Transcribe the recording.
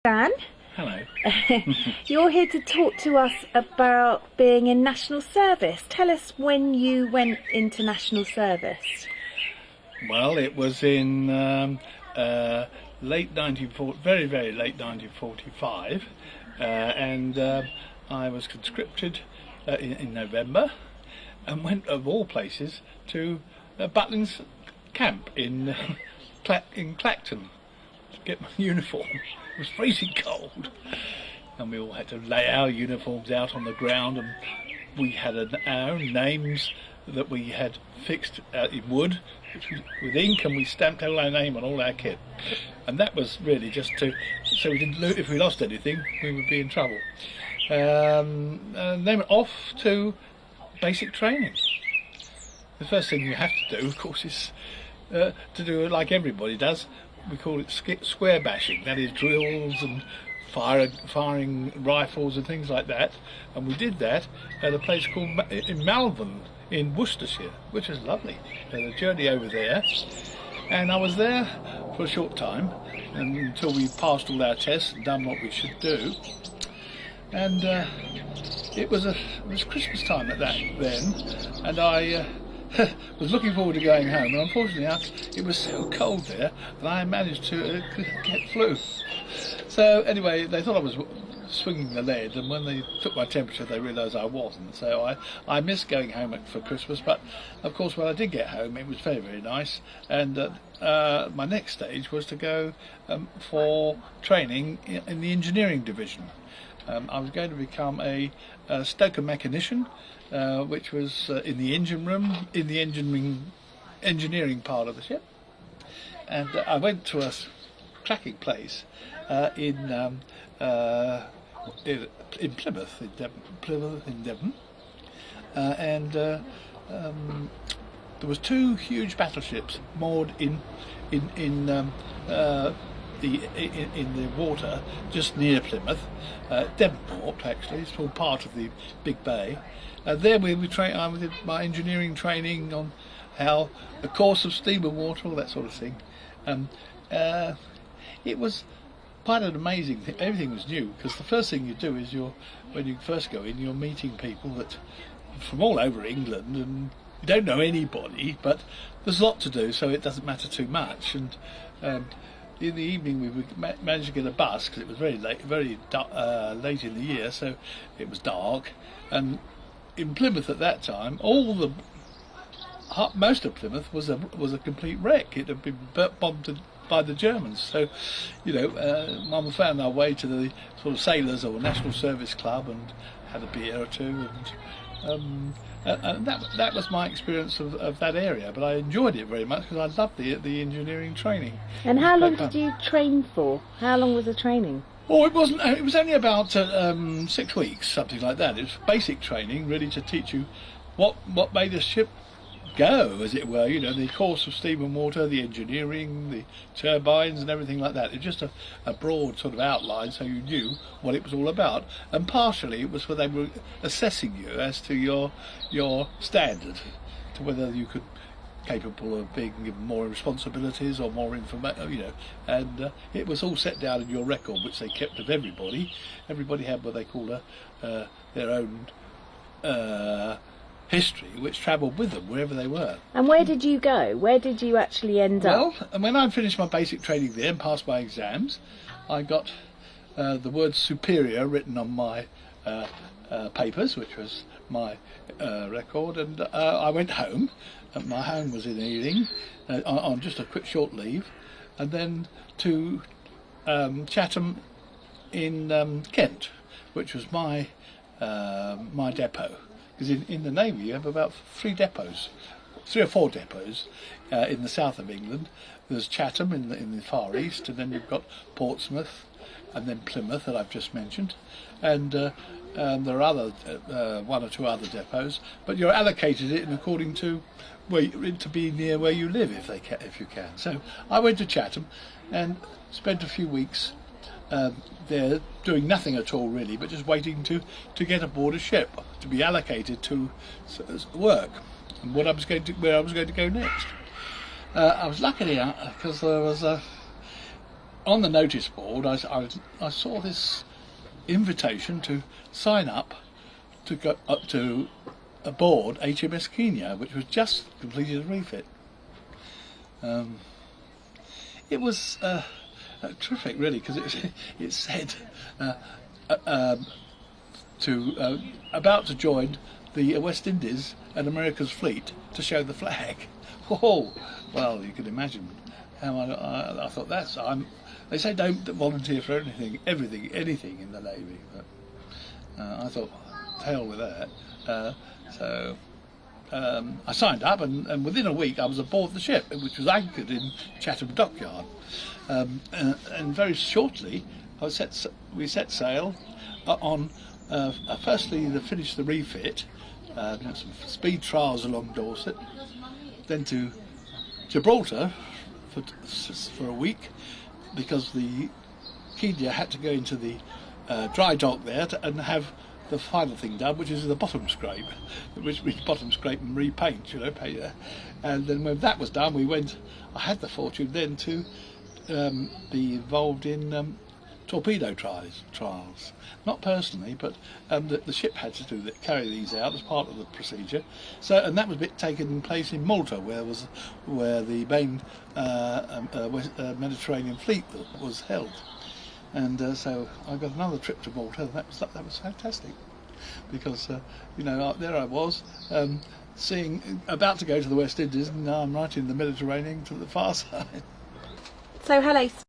Dan, Hello. you're here to talk to us about being in national service. Tell us when you went into national service. Well, it was in late 1940, very, very late 1945, and I was conscripted in November and went, of all places, to Butlins camp in Clacton to get my uniform. It was freezing cold, and we all had to lay our uniforms out on the ground, and we had our own names that we had fixed in wood with ink, and we stamped our name on all our kit. And that was really just so we didn't if we lost anything, we would be in trouble. And then off to basic training. The first thing you have to do, of course, is to do it like everybody does. We call it square bashing. That is drills and firing rifles and things like that. And we did that at a place called in Malvern in Worcestershire, which was lovely. We had a journey over there, and I was there for a short time until we passed all our tests and done what we should do. And it was Christmas time at that then, and I was looking forward to going home, and unfortunately it was so cold there that I managed to get flu. So anyway, they thought I was swinging the lead, and when they took my temperature they realised I wasn't. So I missed going home for Christmas, but of course when I did get home it was very, very nice. And my next stage was to go for training in the engineering division. I was going to become a stoker mechanician, which was in the engine room, in the engineering part of the ship. And I went to a cracking place in Plymouth, in Devon, and there was two huge battleships moored in the water just near Plymouth, Devonport actually. It's all part of the big bay. There I did my engineering training on how the course of steam and water, all that sort of thing. It was quite an amazing thing. Everything was new, because the first thing you do is when you first go in, you're meeting people that from all over England, and you don't know anybody, but there's a lot to do, so it doesn't matter too much. And in the evening we managed to get a bus, because it was very late in the year, so it was dark. And in Plymouth at that time, most of Plymouth was a complete wreck. It had been bombed by the Germans. So, Mum found our way to the sort of sailors or National Service Club and had a beer or two, and that was my experience of that area. But I enjoyed it very much because I loved the engineering training. And how long did you train for? How long was the training? Oh, it wasn't. It was only about 6 weeks, something like that. It was basic training, really, to teach you what made a ship go, as it were. The course of steam and water, the engineering, the turbines, and everything like that. It was just a broad sort of outline, so you knew what it was all about. And partially, it was where they were assessing you as to your standard, to whether you could capable of being given more responsibilities or more information, and it was all set down in your record, which they kept of everybody. Everybody had what they called their own history, which travelled with them wherever they were. And where did you go? Where did you actually end up? Well, and when I finished my basic training there and passed my exams, I got the word superior written on my papers, which was my record, and I went home. My home was in Ealing on just a quick short leave, and then to Chatham in Kent, which was my depot. Because in the Navy you have about 3 or 4 depots in the south of England. There's Chatham in the Far East, and then you've got Portsmouth, and then Plymouth that I've just mentioned, and there are other 1 or 2 other depots, but you're allocated it according to to be near where you live if you can. So I went to Chatham and spent a few weeks there doing nothing at all really, but just waiting to get aboard a ship to be allocated to work and where I was going to go next. I was lucky because there was on the notice board, I saw this invitation to sign up to go up to aboard HMS Kenya, which was just completed a refit. It was terrific, really, because it said about to join the West Indies and America's fleet to show the flag. Oh, well, you can imagine how I thought they say don't volunteer for anything in the Navy, but I thought, hell with that. So I signed up, and within a week I was aboard the ship, which was anchored in Chatham Dockyard. And very shortly we set sail on firstly to finish the refit, some speed trials along Dorset, then to Gibraltar for a week, because the Kenya had to go into the dry dock there and have the final thing done, which is the bottom scrape, which means bottom scrape and repaint, and then when that was done, I had the fortune then to be involved in torpedo trials. Not personally, but the ship had to carry these out as part of the procedure. So, and that was taken place in Malta, where the main Mediterranean fleet was held. And so I got another trip to Malta. That was fantastic, because there I was, about to go to the West Indies, and now I'm right in the Mediterranean to the far side. So hello